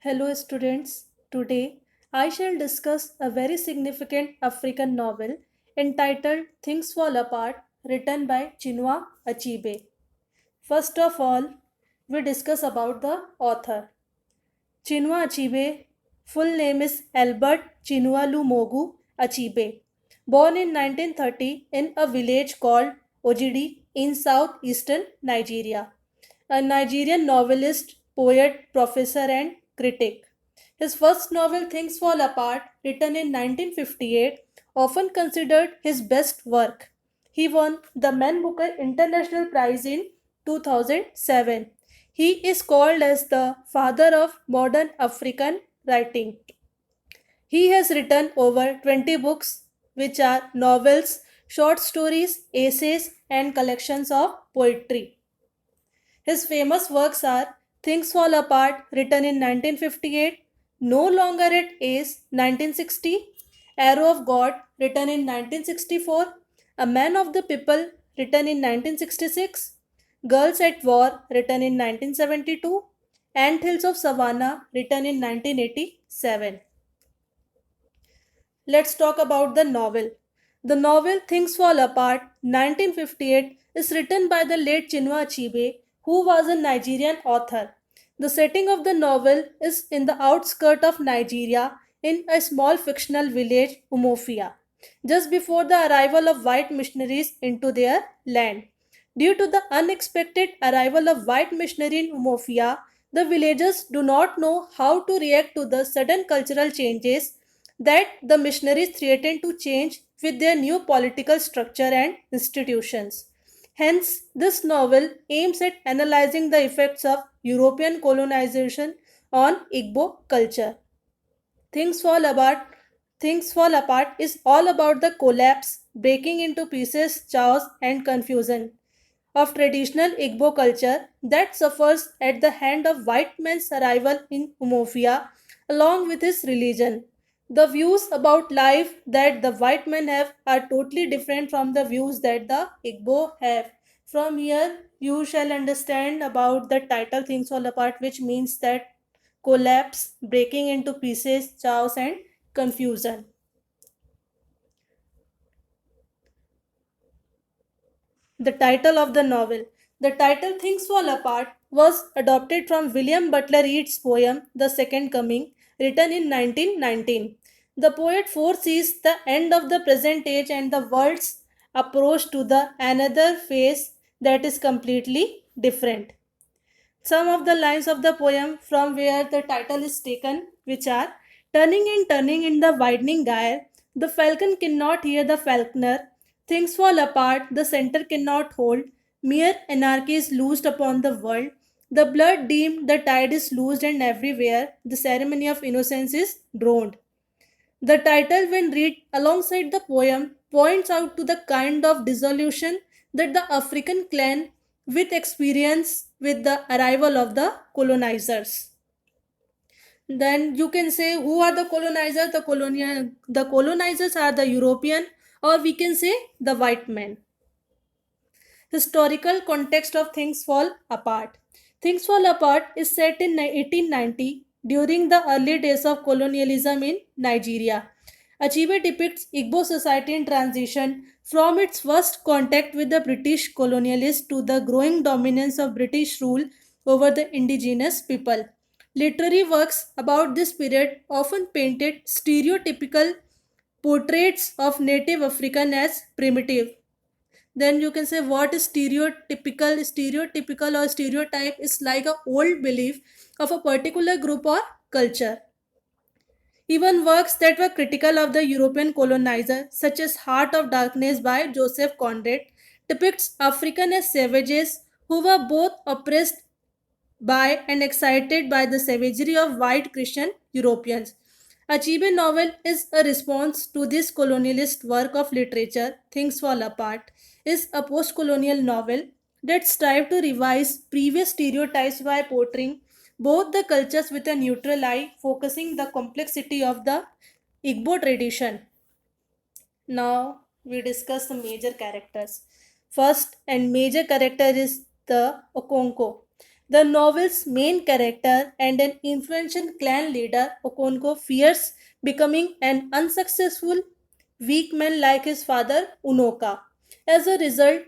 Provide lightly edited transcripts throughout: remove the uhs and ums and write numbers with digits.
Hello, students. Today I shall discuss a very significant African novel entitled Things Fall Apart, written by Chinua Achebe. First of all, we discuss about the author. Chinua Achebe, full name is Albert Chinua Lumogu Achebe, born in 1930 in a village called Ojidi in southeastern Nigeria. A Nigerian novelist, poet, professor, and critic. His first novel, Things Fall Apart, written in 1958, often considered his best work. He won the Man Booker International Prize in 2007. He is called as the father of modern African writing. He has written over 20 books, which are novels, short stories, essays, and collections of poetry. His famous works are Things Fall Apart, written in 1958, No Longer at Ace, 1960, Arrow of God, written in 1964, A Man of the People, written in 1966, Girls at War, written in 1972, Ant Hills of Savannah, written in 1987. Let's talk about the novel. The novel Things Fall Apart 1958 is written by the late Chinua Achebe, who was a Nigerian author. The setting of the novel is in the outskirts of Nigeria in a small fictional village, Umofia, just before the arrival of white missionaries into their land. Due to the unexpected arrival of white missionary in Umofia, the villagers do not know how to react to the sudden cultural changes that the missionaries threatened to change with their new political structure and institutions. Hence, this novel aims at analyzing the effects of European colonization on Igbo culture. Things Fall Apart Things Fall Apart is all about the collapse, breaking into pieces, chaos, and confusion of traditional Igbo culture that suffers at the hand of white man's arrival in Umofia along with his religion. The views about life that the white men have are totally different from the views that the Igbo have. From here, you shall understand about the title Things Fall Apart, which means that collapse, breaking into pieces, chaos, and confusion. The title of the novel. The title Things Fall Apart was adopted from William Butler Yeats' poem The Second Coming, written in 1919. The poet foresees the end of the present age and the world's approach to the another phase that is completely different. Some of the lines of the poem from where the title is taken, which are turning in the widening gyre, the falcon cannot hear the falconer, things fall apart, the center cannot hold, mere anarchy is loosed upon the world, the blood deemed, the tide is loosed, and everywhere the ceremony of innocence is droned. The title, when read alongside the poem, points out to the kind of dissolution that the African clan with experience with the arrival of the colonizers. Then you can say who are the colonizers? The colonizers are the European, or we can say the white men. Historical context of Things Fall Apart. Things Fall Apart is set in 1890 during the early days of colonialism in Nigeria. Achebe depicts Igbo society in transition from its first contact with the British colonialists to the growing dominance of British rule over the indigenous people. Literary works about this period often painted stereotypical portraits of native African as primitive. Then you can say what is stereotypical or stereotype is like a old belief of a particular group or culture. Even works that were critical of the European colonizer, such as Heart of Darkness by Joseph Conrad, depicts African as savages who were both oppressed by and excited by the savagery of white Christian Europeans. Achebe novel is a response to this colonialist work of literature. Things Fall Apart is a post-colonial novel that strives to revise previous stereotypes by portraying both the cultures with a neutral eye, focusing the complexity of the Igbo tradition. Now we discuss the major characters. First and major character is the Okonko. The novel's main character and an influential clan leader, Okonko fears becoming an unsuccessful, weak man like his father, Unoka. As a result,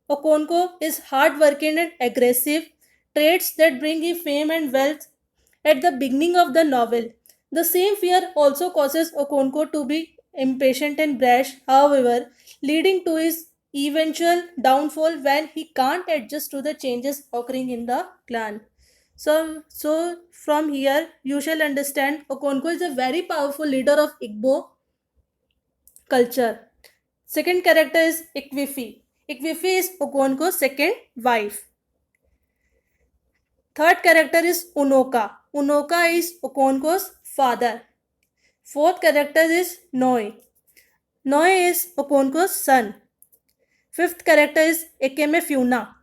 Okonko is hardworking and aggressive, traits that bring him fame and wealth at the beginning of the novel. The same fear also causes Okonko to be impatient and brash, however, leading to his eventual downfall when he can't adjust to the changes occurring in the clan. So from here you shall understand Okonko is a very powerful leader of Igbo culture. Second character is Ikwifi. Ikwifi is Okonko's second wife. Third character is Unoka. Unoka is Okonko's father. Fourth character is Noi. Noi is Okonko's son. Fifth character is Ekeme Fiuna.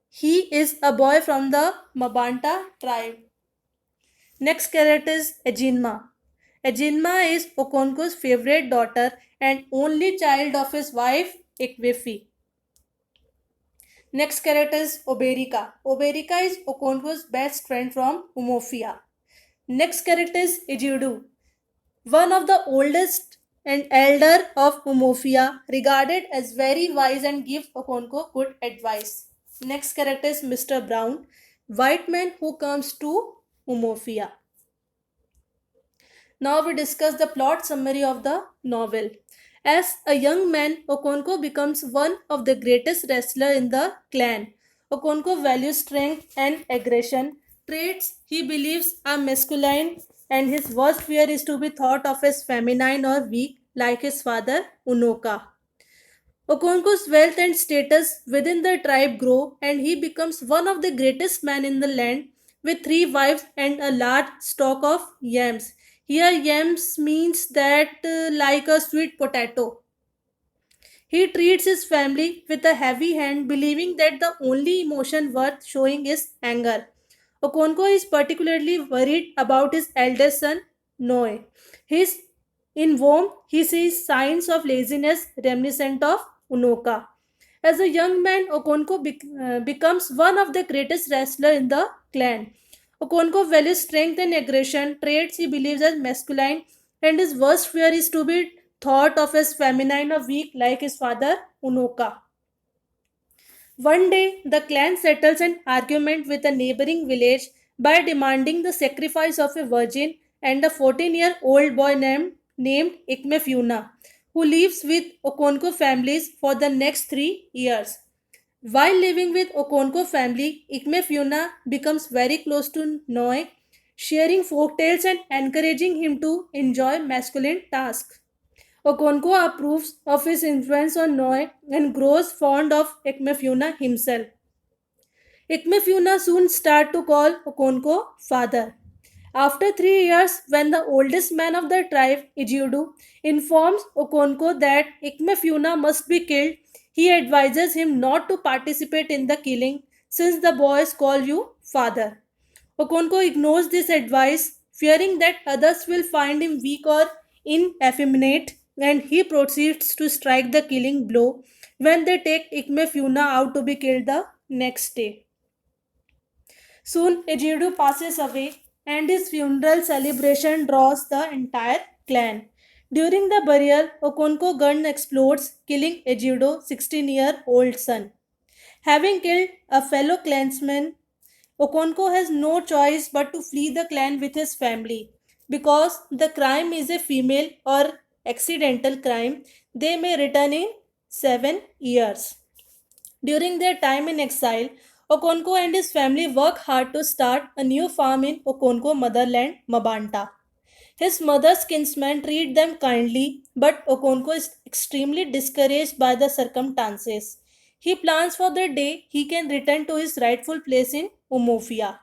He is a boy from the Mabanta tribe. Next character is Ejinma. Ejinma is Okonko's favorite daughter and only child of his wife Ikwefi. Next character is Oberika. Oberika is Okonko's best friend from Umofia. Next character is Ejidu, one of the oldest and elder of Umofia, regarded as very wise and gives Okonko good advice. Next character is Mr. Brown, white man who comes to Umofia. Now we discuss the plot summary of the novel. As a young man, Okonko becomes one of the greatest wrestlers in the clan. Okonko values strength and aggression, traits he believes are masculine, and his worst fear is to be thought of as feminine or weak like his father Unoka. Okonko's wealth and status within the tribe grow and he becomes one of the greatest men in the land with three wives and a large stock of yams. Here yams means that like a sweet potato. He treats his family with a heavy hand, believing that the only emotion worth showing is anger. Okonko is particularly worried about his eldest son, Noe. His in whom he sees signs of laziness reminiscent of Unoka. As a young man, Okonko becomes one of the greatest wrestlers in the clan. Okonko values strength and aggression, traits he believes as masculine, and his worst fear is to be thought of as feminine or weak like his father Unoka. One day, the clan settles an argument with a neighboring village by demanding the sacrifice of a virgin and a 14-year-old boy named Ikmefuna, who lives with Okonko families for the next 3 years. While living with Okonko family, Ikmefuna becomes very close to Noe, sharing folk tales and encouraging him to enjoy masculine tasks. Okonko approves of his influence on Noe and grows fond of Ekmefuna himself. Ekmefuna soon starts to call Okonko father. After 3 years, when the oldest man of the tribe, Ijudu, informs Okonko that Ikmefuna must be killed, he advises him not to participate in the killing since the boys call you father. Okonko ignores this advice, fearing that others will find him weak or ineffeminate, and he proceeds to strike the killing blow when they take Ikmefuna out to be killed the next day. Soon Ejidu passes away, and his funeral celebration draws the entire clan. During the burial, Okonko gun explodes, killing Ejido's 16-year-old son. Having killed a fellow clansman, Okonko has no choice but to flee the clan with his family. Because the crime is a female or accidental crime, they may return in 7 years. During their time in exile, Okonko and his family work hard to start a new farm in Okonko motherland, Mabanta. His mother's kinsmen treat them kindly, but Okonko is extremely discouraged by the circumstances. He plans for the day he can return to his rightful place in Umofia.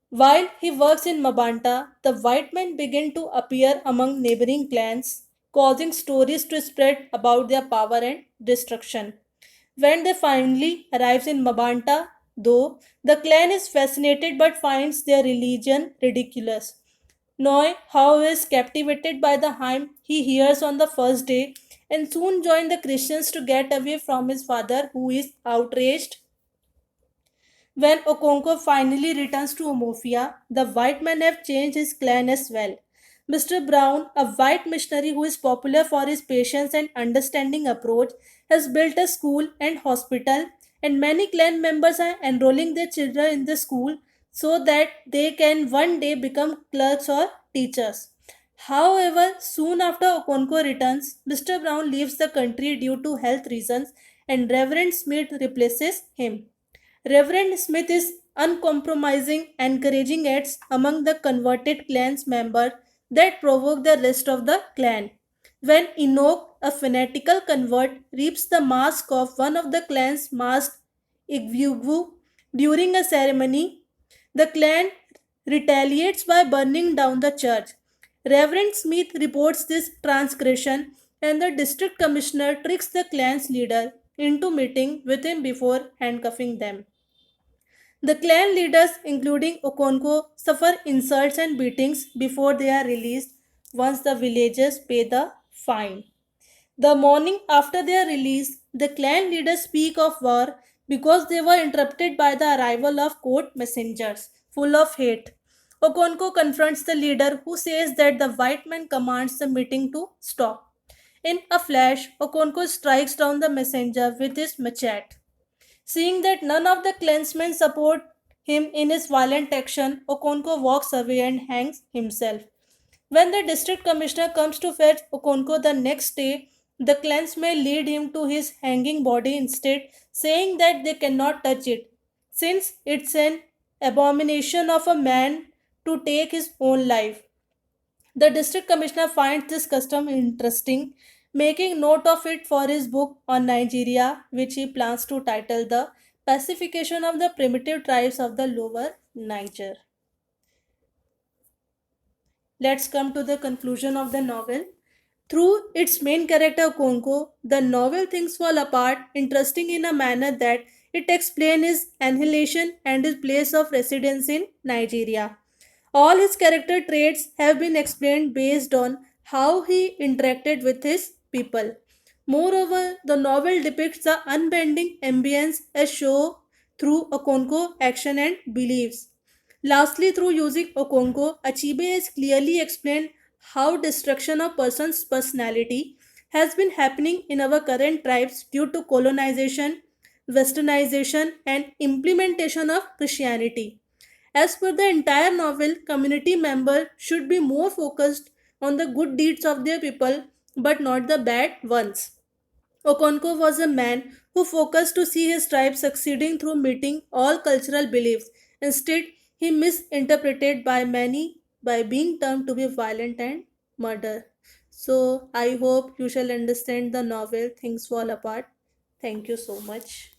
While he works in Mabanta, the white men begin to appear among neighboring clans, causing stories to spread about their power and destruction. When they finally arrive in Mabanta, though, the clan is fascinated but finds their religion ridiculous. Noi, however, is captivated by the hymn he hears on the first day and soon joins the Christians to get away from his father, who is outraged When Okonko finally returns to Omofia, the white men have changed his clan as well. Mr. Brown, a white missionary who is popular for his patience and understanding approach, has built a school and hospital, and many clan members are enrolling their children in the school so that they can one day become clerks or teachers. However, soon after Okonko returns, Mr. Brown leaves the country due to health reasons and Reverend Smith replaces him. Reverend Smith is uncompromising, encouraging acts among the converted clan's members that provoke the rest of the clan. When Enoch, a fanatical convert, reaps the mask of one of the clan's masked Igvugu during a ceremony, the clan retaliates by burning down the church. Reverend Smith reports this transgression, and the district commissioner tricks the clan's leader into meeting with him before handcuffing them. The clan leaders, including Okonko, suffer insults and beatings before they are released once the villagers pay the fine. The morning after their release, the clan leaders speak of war because they were interrupted by the arrival of court messengers full of hate. Okonko confronts the leader who says that the white man commands the meeting to stop. In a flash, Okonko strikes down the messenger with his machete. Seeing that none of the clansmen support him in his violent action, Okonko walks away and hangs himself. When the district commissioner comes to fetch Okonko the next day, the clansmen lead him to his hanging body instead, saying that they cannot touch it, since it's an abomination of a man to take his own life. The district commissioner finds this custom interesting, making note of it for his book on Nigeria, which he plans to title The Pacification of the Primitive Tribes of the Lower Niger. Let's come to the conclusion of the novel. Through its main character Konko, the novel Things Fall Apart, interesting in a manner that it explains his annihilation and his place of residence in Nigeria. All his character traits have been explained based on how he interacted with his people. Moreover, the novel depicts the unbending ambience as shown through Okonko action and beliefs. Lastly, through using Okonko, Achibe has clearly explained how destruction of person's personality has been happening in our current tribes due to colonization, westernization, and implementation of Christianity. As per the entire novel, community members should be more focused on the good deeds of their people but not the bad ones. Okonko was a man who focused to see his tribe succeeding through meeting all cultural beliefs. Instead, he misinterpreted by many by being termed to be violent and murder. So I hope you shall understand the novel Things Fall Apart. Thank you so much.